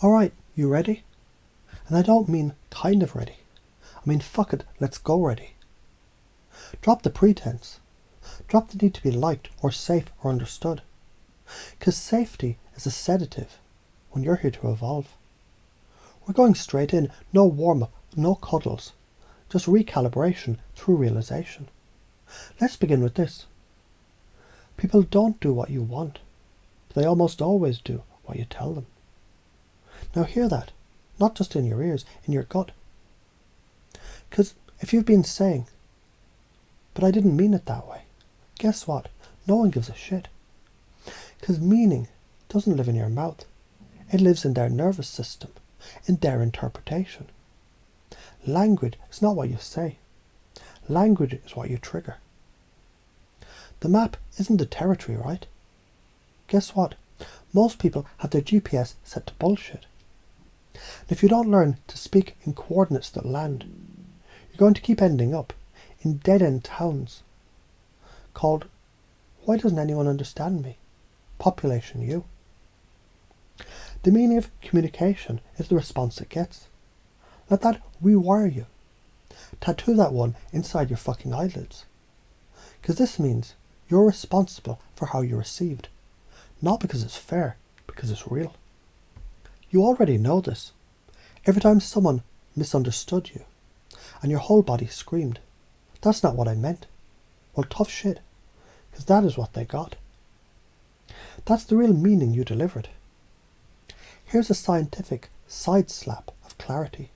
Alright, you ready? And I don't mean kind of ready. I mean fuck it, let's go ready. Drop the pretense. Drop the need to be liked or safe or understood. Because safety is a sedative when you're here to evolve. We're going straight in, no warm-up, no cuddles. Just recalibration through realization. Let's begin with this. People don't do what you want. They almost always do what you tell them. Now hear that, not just in your ears, in your gut. Because if you've been saying, but I didn't mean it that way, guess what? No one gives a shit. Because meaning doesn't live in your mouth. It lives in their nervous system, in their interpretation. Language is not what you say. Language is what you trigger. The map isn't the territory, right? Guess what? Most people have their GPS set to bullshit. And if you don't learn to speak in coordinates that land, you're going to keep ending up in dead-end towns called, why doesn't anyone understand me? Population U. The meaning of communication is the response it gets. Let that rewire you. Tattoo that one inside your fucking eyelids. Because this means you're responsible for how you're received. Not because it's fair, because it's real. You already know this. Every time someone misunderstood you and your whole body screamed, that's not what I meant. Well, tough shit, because that is what they got. That's the real meaning you delivered. Here's a scientific side slap of clarity.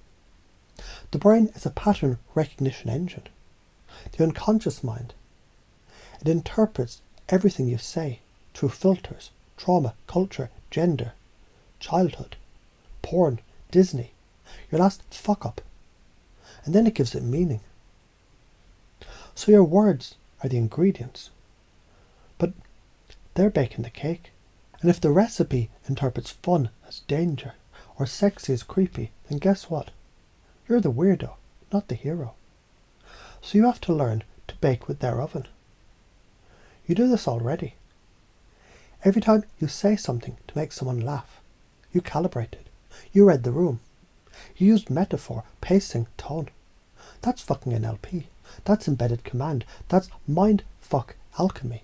The brain is a pattern recognition engine. The unconscious mind. It interprets everything you say through filters, trauma, culture, gender, childhood, porn, Disney, your last fuck up. And then it gives it meaning. So your words are the ingredients. But they're baking the cake. And if the recipe interprets fun as danger or sexy as creepy, then guess what? You're the weirdo, not the hero. So you have to learn to bake with their oven. You do this already. Every time you say something to make someone laugh, you calibrated. You read the room. You used metaphor, pacing, tone. That's fucking NLP. That's embedded command. That's mind fuck alchemy.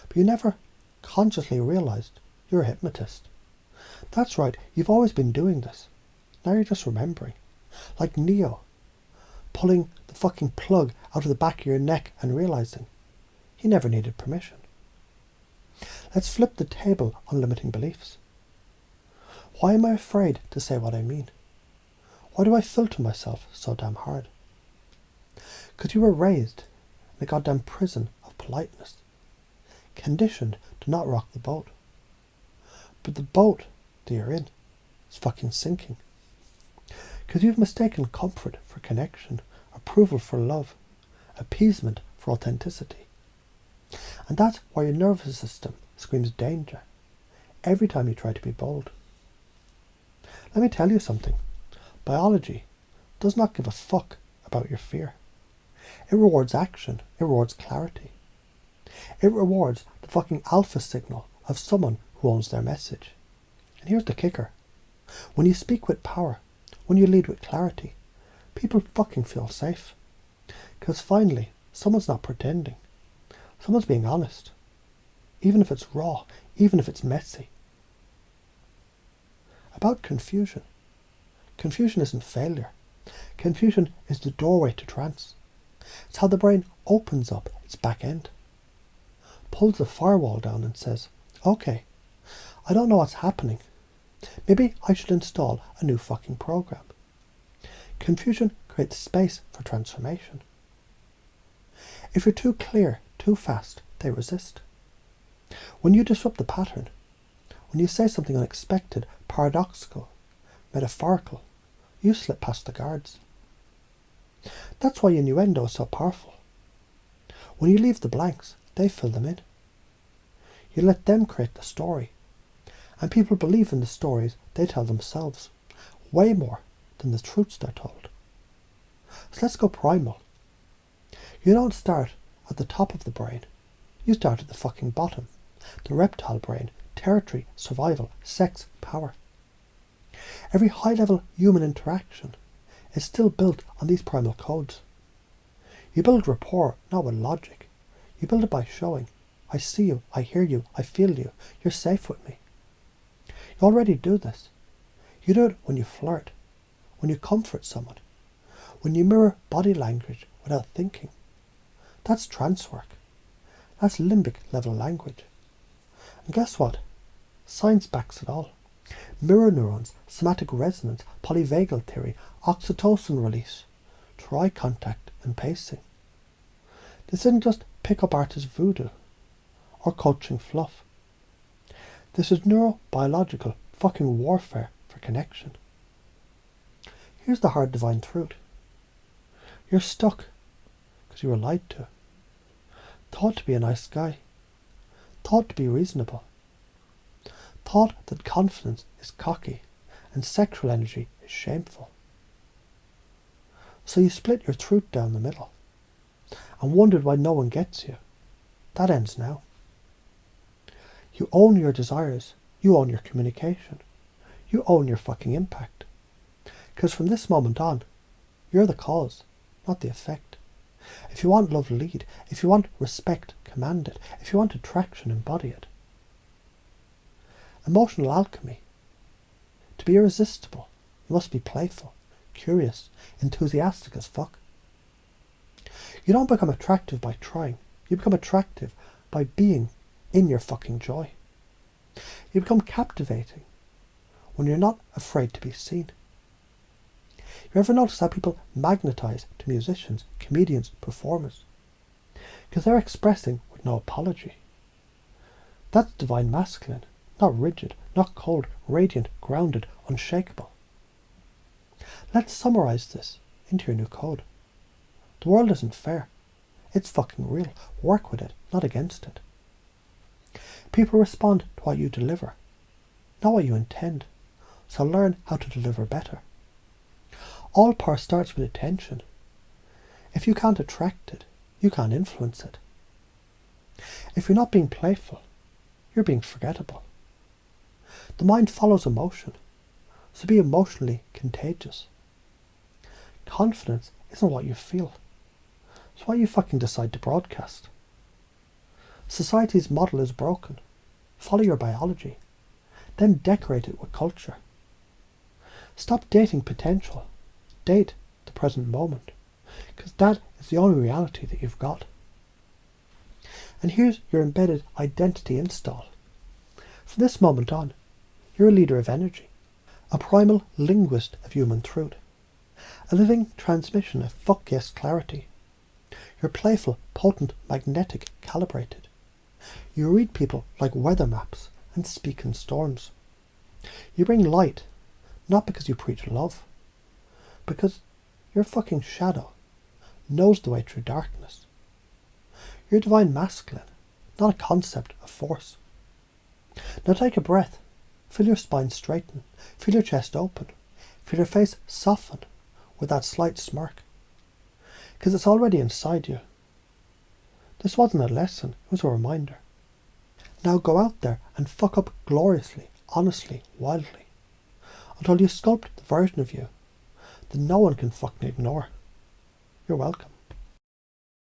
But you never consciously realized you're a hypnotist. That's right, you've always been doing this. Now you're just remembering. Like Neo, pulling the fucking plug out of the back of your neck and realizing he never needed permission. Let's flip the table on limiting beliefs. Why am I afraid to say what I mean? Why do I filter myself so damn hard? Because you were raised in a goddamn prison of politeness, conditioned to not rock the boat. But the boat that you're in is fucking sinking. Because you've mistaken comfort for connection, approval for love, appeasement for authenticity. And that's why your nervous system screams danger every time you try to be bold. Let me tell you something. Biology does not give a fuck about your fear. It rewards action. It rewards clarity. It rewards the fucking alpha signal of someone who owns their message. And here's the kicker. When you speak with power, when you lead with clarity, people fucking feel safe. Because finally, someone's not pretending. Someone's being honest. Even if it's raw, even if it's messy. About confusion. Confusion isn't failure. Confusion is the doorway to trance. It's how the brain opens up its back end. Pulls the firewall down and says, okay, I don't know what's happening. Maybe I should install a new fucking program. Confusion creates space for transformation. If you're too clear, too fast, they resist. When you disrupt the pattern, when you say something unexpected, paradoxical, metaphorical, you slip past the guards. That's why innuendo is so powerful. When you leave the blanks, they fill them in. You let them create the story. And people believe in the stories they tell themselves, way more than the truths they're told. So let's go primal. You don't start at the top of the brain. You start at the fucking bottom. The reptile brain, territory, survival, sex, power. Every high-level human interaction is still built on these primal codes. You build rapport not with logic. You build it by showing, I see you, I hear you, I feel you, you're safe with me. You already do this. You do it when you flirt, when you comfort someone, when you mirror body language without thinking. That's trance work. That's limbic level language. And guess what? Science backs it all. Mirror neurons, somatic resonance, polyvagal theory, oxytocin release, through eye contact and pacing. This isn't just pick-up artist voodoo or coaching fluff. This is neurobiological fucking warfare for connection. Here's the hard divine truth. You're stuck because you were lied to. Thought to be a nice guy. Thought to be reasonable. Thought that confidence is cocky and sexual energy is shameful. So you split your truth down the middle and wondered why no one gets you. That ends now. You own your desires. You own your communication. You own your fucking impact. Because from this moment on, you're the cause, not the effect. If you want love, lead. If you want respect, command it. If you want attraction, embody it. Emotional alchemy. To be irresistible, you must be playful, curious, enthusiastic as fuck. You don't become attractive by trying. You become attractive by being in your fucking joy. You become captivating when you're not afraid to be seen. You ever notice how people magnetize to musicians, comedians, performers? Because they're expressing with no apology. That's divine masculine, not rigid, not cold, radiant, grounded, unshakable. Let's summarize this into your new code. The world isn't fair. It's fucking real. Work with it, not against it. People respond to what you deliver, not what you intend. So learn how to deliver better. All power starts with attention. If you can't attract it, you can't influence it. If you're not being playful, you're being forgettable. The mind follows emotion, so be emotionally contagious. Confidence isn't what you feel. It's what you fucking decide to broadcast. Society's model is broken. Follow your biology. Then decorate it with culture. Stop dating potential. Date the present moment. Because that is the only reality that you've got. And here's your embedded identity install. From this moment on, you're a leader of energy. A primal linguist of human truth. A living transmission of fuck yes clarity. You're playful, potent, magnetic, calibrated. You read people like weather maps and speak in storms. You bring light, not because you preach love, because your fucking shadow knows the way through darkness. You're divine masculine, not a concept of force. Now take a breath. Feel your spine straighten. Feel your chest open. Feel your face soften with that slight smirk. Because it's already inside you. This wasn't a lesson, it was a reminder. Now go out there and fuck up gloriously, honestly, wildly. Until you sculpt the version of you that no one can fucking ignore. You're welcome.